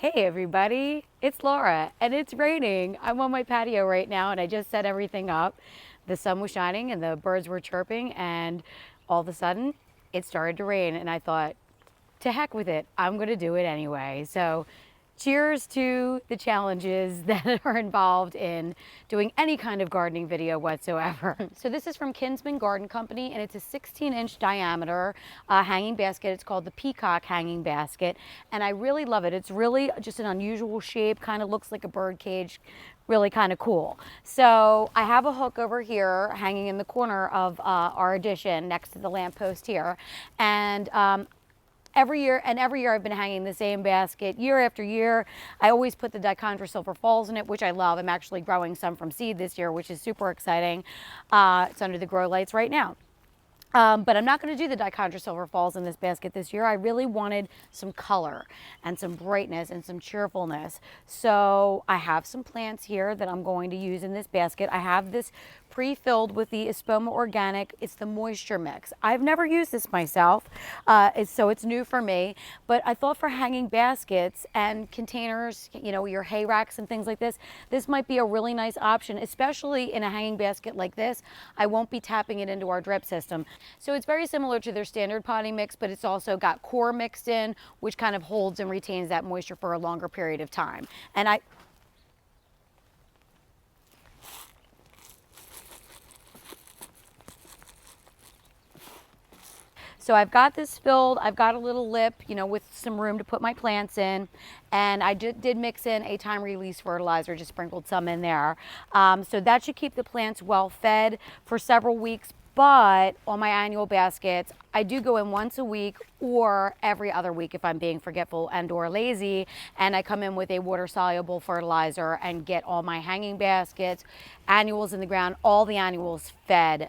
Hey everybody, it's Laura and it's raining. I'm on my patio right now and I just set everything up. The sun was shining and the birds were chirping and all of a sudden it started to rain and I thought, to heck with it, I'm gonna do it anyway. So cheers to the challenges that are involved in doing any kind of gardening video whatsoever. So this is from Kinsman Garden Company and it's a 16-inch diameter hanging basket. It's called the Peacock hanging basket and I really love it. It's really just an unusual shape, kind of looks like a bird cage, really kind of cool. So I have a hook over here hanging in the corner of our addition next to the lamppost here, and every year I've been hanging the same basket year after year. I always put the dichondra silver falls in it, which I love. I'm actually growing some from seed this year, which is super exciting. It's under the grow lights right now. But I'm not going to do the dichondra silver falls in this basket this year. I really wanted some color and some brightness and some cheerfulness. So I have some plants here that I'm going to use in this basket. I have this pre-filled with the Espoma organic. It's the moisture mix. I've never used this myself, so it's new for me. But I thought for hanging baskets and containers, you know, your hay racks and things like this, this might be a really nice option, especially in a hanging basket like this. I won't be tapping it into our drip system. So it's very similar to their standard potting mix, but it's also got core mixed in, which kind of holds and retains that moisture for a longer period of time. And so I've got this filled, I've got a little lip, you know, with some room to put my plants in. And I did mix in a time release fertilizer, just sprinkled some in there. So that should keep the plants well fed for several weeks. But on my annual baskets, I do go in once a week or every other week if I'm being forgetful and or lazy. And I come in with a water soluble fertilizer and get all my hanging baskets, annuals in the ground, all the annuals fed.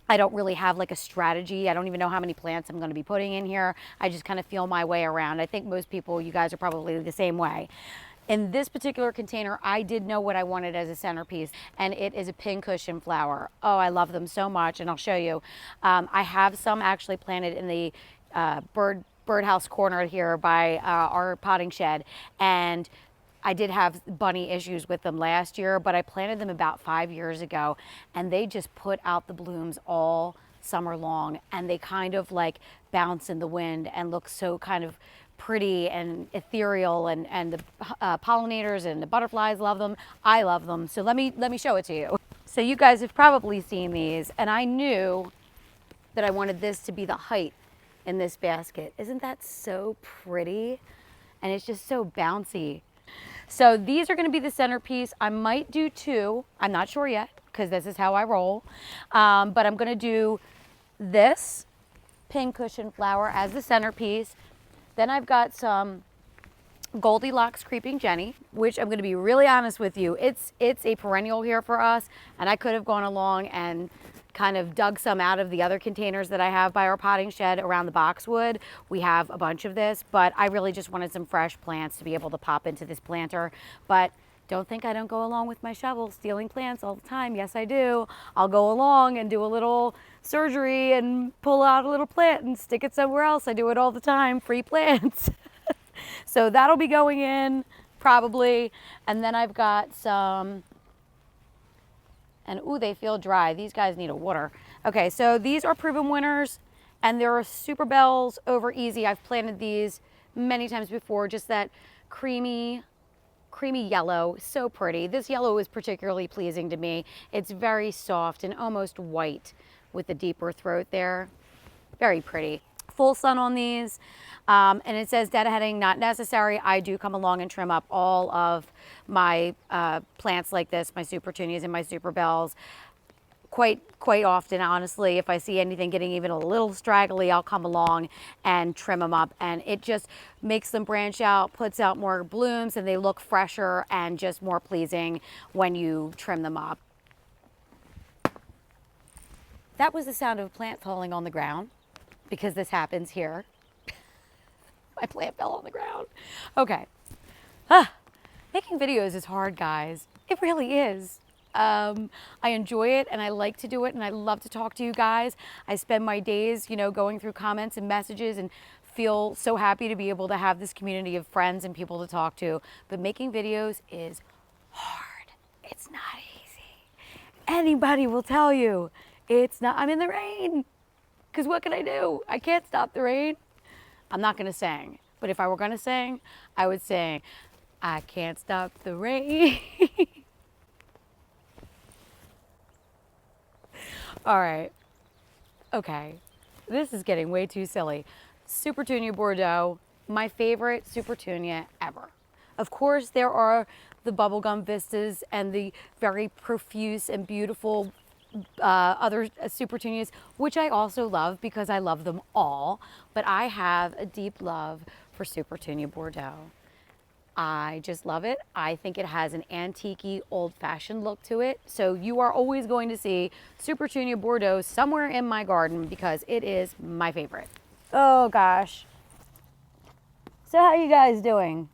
I don't really have like a strategy. I don't even know how many plants I'm going to be putting in here. I just kind of feel my way around. I think most people, you guys are probably the same way. In this particular container, I did know what I wanted as a centerpiece, and it is a pincushion flower. Oh, I love them so much, and I'll show you. I have some actually planted in the birdhouse corner here by our potting shed, and I did have bunny issues with them last year, but I planted them about 5 years ago and they just put out the blooms all summer long and they kind of like bounce in the wind and look so kind of pretty and ethereal, and the pollinators and the butterflies love them. I love them. So let me show it to you. So you guys have probably seen these and I knew that I wanted this to be the height in this basket. Isn't that so pretty? And it's just so bouncy. So these are going to be the centerpiece. I might do two. I'm not sure yet because this is how I roll. But I'm going to do this pincushion flower as the centerpiece. Then I've got some Goldilocks Creeping Jenny, which I'm going to be really honest with you. It's a perennial here for us, and I could have gone along and kind of dug some out of the other containers that I have by our potting shed around the boxwood. We have a bunch of this, but I really just wanted some fresh plants to be able to pop into this planter. But don't think I don't go along with my shovel stealing plants all the time. Yes, I do. I'll go along and do a little surgery and pull out a little plant and stick it somewhere else. I do it all the time, free plants. So that'll be going in probably. And then I've got some, and ooh, they feel dry. These guys need a water. Okay, so these are proven winners, and there are Superbells over easy. I've planted these many times before, just that creamy yellow, so pretty. This yellow is particularly pleasing to me. It's very soft and almost white with the deeper throat there. Very pretty. Full sun on these, and it says deadheading not necessary. I do come along and trim up all of my plants like this, my Supertunias and my Superbells, quite often, honestly. If I see anything getting even a little straggly, I'll come along and trim them up, and it just makes them branch out, puts out more blooms, and they look fresher and just more pleasing when you trim them up. That was the sound of a plant falling on the ground, because this happens here. My plant fell on the ground. Okay. Making videos is hard, guys. It really is. I enjoy it and I like to do it and I love to talk to you guys. I spend my days, you know, going through comments and messages and feel so happy to be able to have this community of friends and people to talk to. But making videos is hard. It's not easy. Anybody will tell you it's not. I'm in the rain. Because what can I do? I can't stop the rain. I'm not going to sing. But if I were going to sing, I would sing, I can't stop the rain. All right. Okay. This is getting way too silly. Supertunia Bordeaux, my favorite Supertunia ever. Of course, there are the bubblegum vistas and the very profuse and beautiful other Supertunias, which I also love because I love them all. But I have a deep love for Supertunia Bordeaux. I just love it. I think it has an antique-y, old-fashioned look to it. So you are always going to see Supertunia Bordeaux somewhere in my garden because it is my favorite. Oh gosh. So how you guys doing?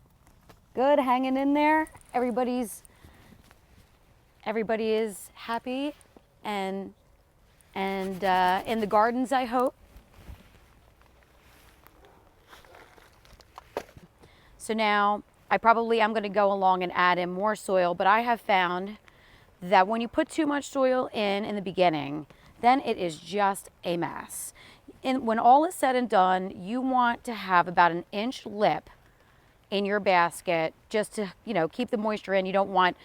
Good, hanging in there? Everybody is happy and in the gardens, I hope. So now I probably am going to go along and add in more soil, but I have found that when you put too much soil in the beginning, then it is just a mess. And when all is said and done, you want to have about an inch lip in your basket just to, you know, keep the moisture in. You don't want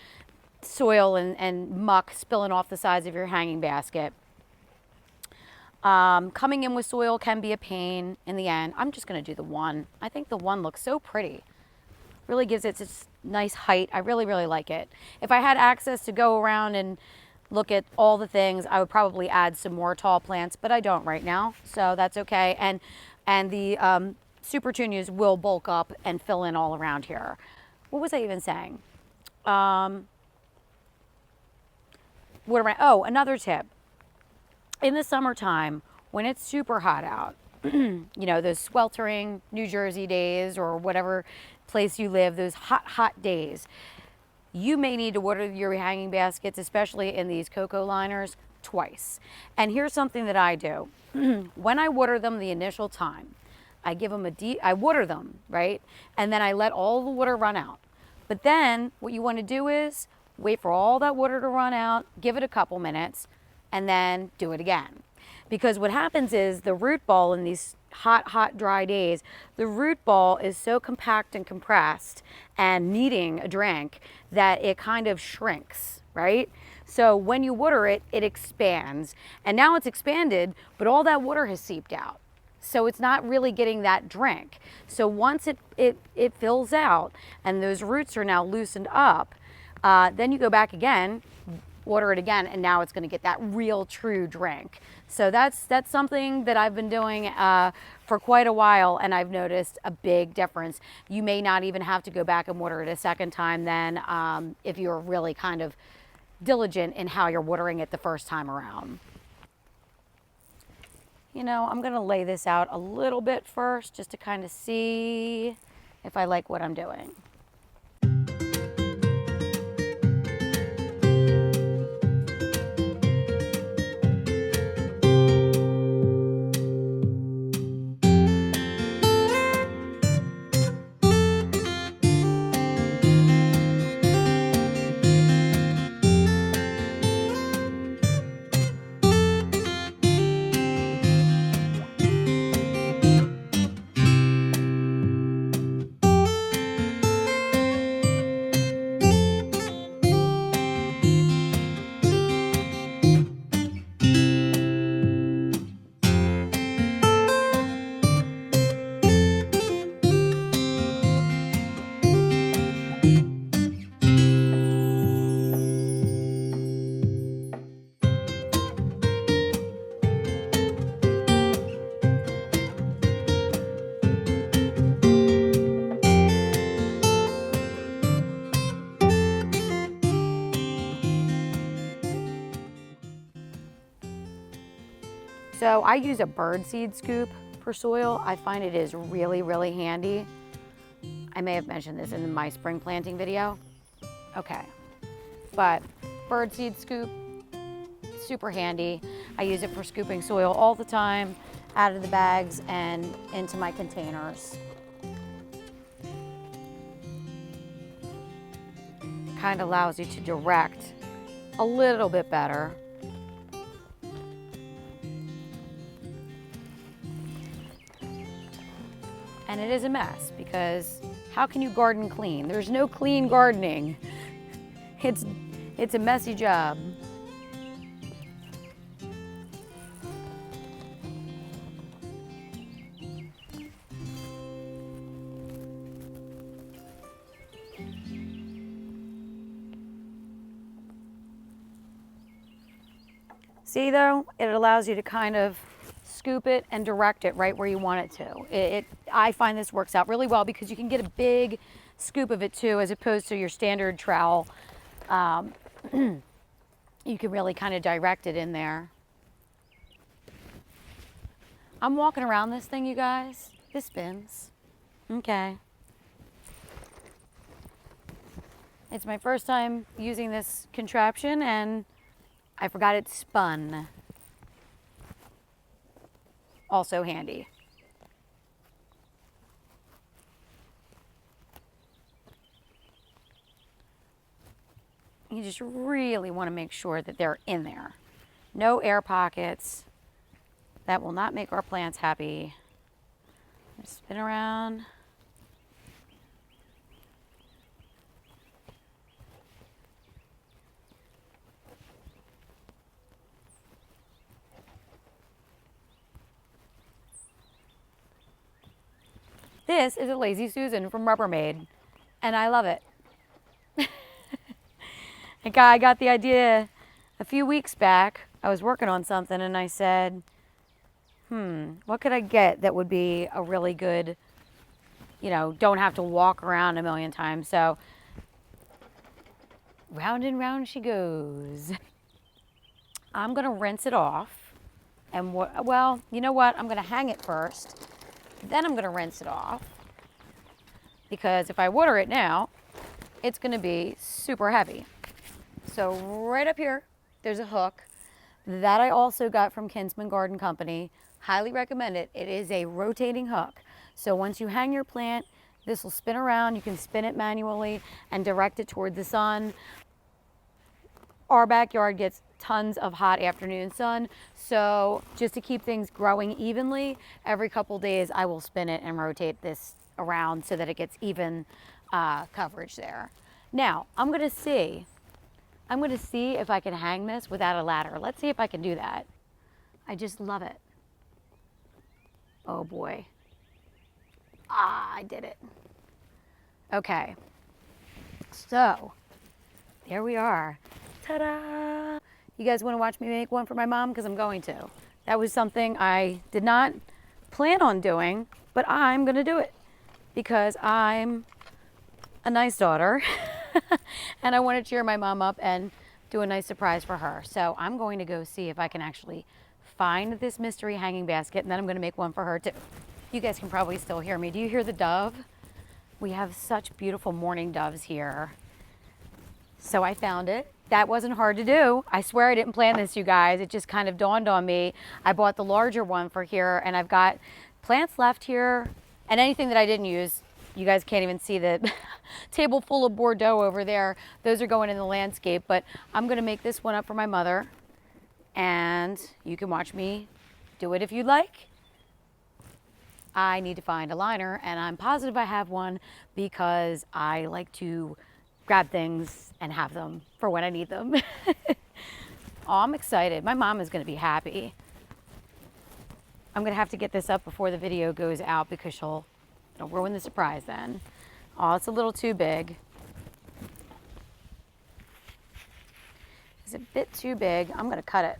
soil and muck spilling off the sides of your hanging basket. Coming in with soil can be a pain in the end. I'm just going to do the one. I think the one looks so pretty. Really gives it this nice height. I really, really like it. If I had access to go around and look at all the things, I would probably add some more tall plants, but I don't right now, so that's okay. And the Supertunias will bulk up and fill in all around here. What was I even saying? Another tip. In the summertime, when it's super hot out, you know, those sweltering New Jersey days or whatever place you live, those hot, hot days, you may need to water your hanging baskets, especially in these Coco liners, twice. And here's something that I do. When I water them the initial time, I give them I water them, right? And then I let all the water run out. But then what you want to do is wait for all that water to run out, give it a couple minutes, and then do it again. Because what happens is the root ball in these hot, hot, dry days, the root ball is so compact and compressed and needing a drink that it kind of shrinks, right? So when you water it, it expands. And now it's expanded, but all that water has seeped out. So it's not really getting that drink. So once it fills out and those roots are now loosened up, then you go back again, water it again, and now it's going to get that real true drink. So that's something that I've been doing for quite a while, and I've noticed a big difference. You may not even have to go back and water it a second time then if you're really kind of diligent in how you're watering it the first time around. You know, I'm going to lay this out a little bit first just to kind of see if I like what I'm doing. So I use a birdseed scoop for soil. I find it is really, really handy. I may have mentioned this in my spring planting video. Okay, but birdseed scoop, super handy. I use it for scooping soil all the time. out of the bags and into my containers. Kind of allows you to direct a little bit better. And it is a mess because how can you garden clean? There's no clean gardening. It's a messy job. See though, it allows you to kind of scoop it and direct it right where you want it to. I find this works out really well because you can get a big scoop of it too, as opposed to your standard trowel. You can really kind of direct it in there. I'm walking around this thing, you guys. This spins. Okay. It's my first time using this contraption and I forgot it spun. Also handy. You just really want to make sure that they're in there. No air pockets. That will not make our plants happy. Just spin around. This is a Lazy Susan from Rubbermaid, and I love it. I got the idea a few weeks back. I was working on something and I said, what could I get that would be a really good, don't have to walk around a million times. So round and round she goes. I'm going to rinse it off. And well, you know what? I'm going to hang it first. Then I'm going to rinse it off. Because if I water it now, it's going to be super heavy. So right up here, there's a hook that I also got from Kinsman Garden Company. Highly recommend it. It is a rotating hook. So once you hang your plant, this will spin around. You can spin it manually and direct it toward the sun. Our backyard gets tons of hot afternoon sun. So just to keep things growing evenly, every couple days I will spin it and rotate this around so that it gets even coverage there. Now, I'm going to see if I can hang this without a ladder. Let's see if I can do that. I just love it. Oh boy. I did it. Okay. So, there we are. Ta-da! You guys want to watch me make one for my mom? Because I'm going to. That was something I did not plan on doing, but I'm going to do it because I'm a nice daughter and I want to cheer my mom up and do a nice surprise for her. So I'm going to go see if I can actually find this mystery hanging basket, and then I'm going to make one for her too. You guys can probably still hear me. Do you hear the dove? We have such beautiful mourning doves here. So I found it. That wasn't hard to do. I swear I didn't plan this, you guys. It just kind of dawned on me. I bought the larger one for here, and I've got plants left here, and anything that I didn't use, you guys can't even see the table full of Bordeaux over there. Those are going in the landscape, but I'm gonna make this one up for my mother, and you can watch me do it if you'd like. I need to find a liner, and I'm positive I have one because I like to grab things and have them for when I need them. Oh, I'm excited. My mom is going to be happy. I'm going to have to get this up before the video goes out because it'll ruin the surprise then. Oh, it's a little too big. It's a bit too big. I'm going to cut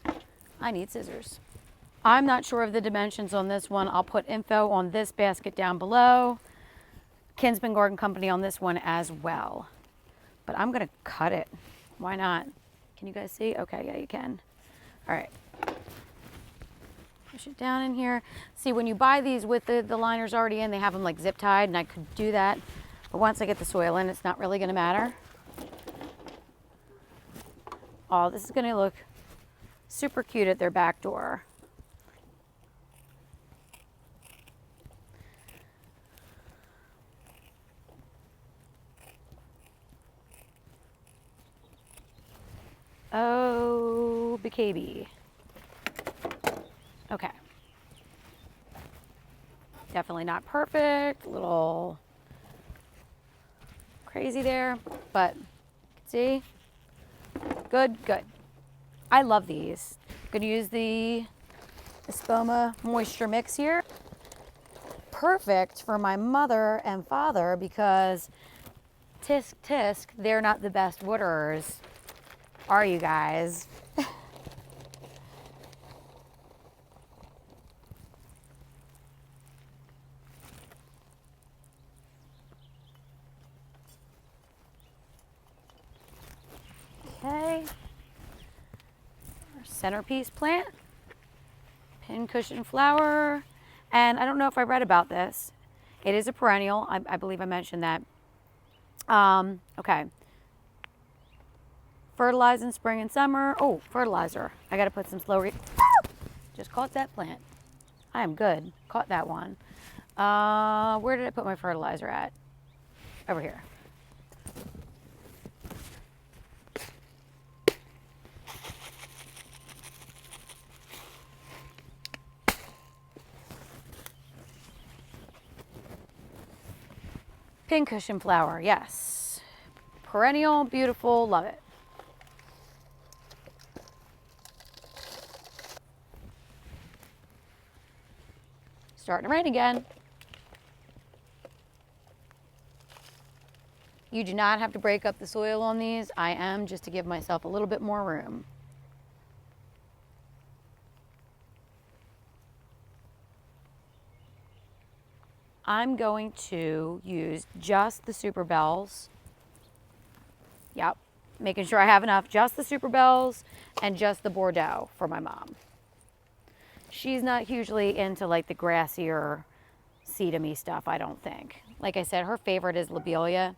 it. I need scissors. I'm not sure of the dimensions on this one. I'll put info on this basket down below. Kinsman Garden Company on this one as well. But I'm gonna cut it. Why not? Can you guys see? Okay, yeah, you can. All right. Push it down in here. See, when you buy these with the liners already in, they have them like zip tied, and I could do that. But once I get the soil in, it's not really gonna matter. Oh, this is gonna look super cute at their back door. BKB. Okay. Definitely not perfect, a little crazy there, but see, good, good. I love these. I'm gonna use the Espoma Moisture Mix here. Perfect for my mother and father because tisk tisk, they're not the best wooders, are you guys? Okay, our centerpiece plant, pincushion flower, and I don't know if I read about this. It is a perennial. I believe I mentioned that. Okay. Fertilize in spring and summer. Oh, fertilizer. I got to put some slow. Just caught that plant. I am good. Caught that one. Where did I put my fertilizer at? Over here. Pincushion flower, yes. Perennial, beautiful, love it. Starting to rain again. You do not have to break up the soil on these. I am just to give myself a little bit more room. I'm going to use just the Superbells. Yep, making sure I have enough. Just the Superbells and just the Bordeaux for my mom. She's not hugely into like the grassier sedum-y stuff, I don't think. Like I said, her favorite is lobelia.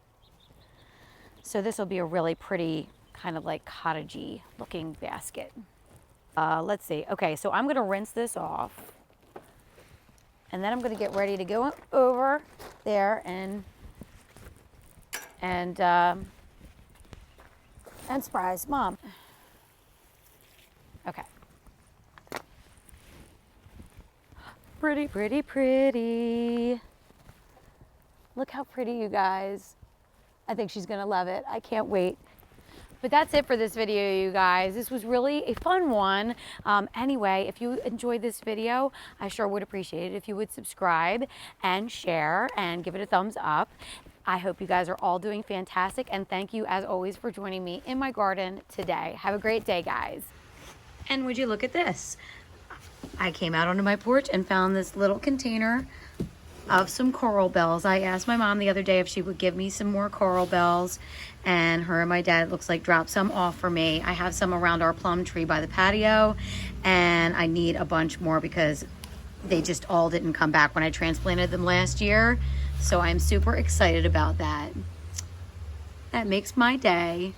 So this will be a really pretty kind of like cottagey looking basket. Let's see. Okay, so I'm gonna rinse this off. And then I'm going to get ready to go over there and surprise Mom. Okay. Pretty, pretty, pretty. Look how pretty, you guys. I think she's going to love it. I can't wait. But that's it for this video, you guys. This was really a fun one. Anyway, if you enjoyed this video, I sure would appreciate it if you would subscribe and share and give it a thumbs up. I hope you guys are all doing fantastic, and thank you as always for joining me in my garden today. Have a great day, guys. And would you look at this? I came out onto my porch and found this little container of some coral bells. I asked my mom the other day if she would give me some more coral bells, and her and my dad, looks like, dropped some off for me. I have some around our plum tree by the patio, and I need a bunch more because they just all didn't come back when I transplanted them last year. So I'm super excited about that. That makes my day.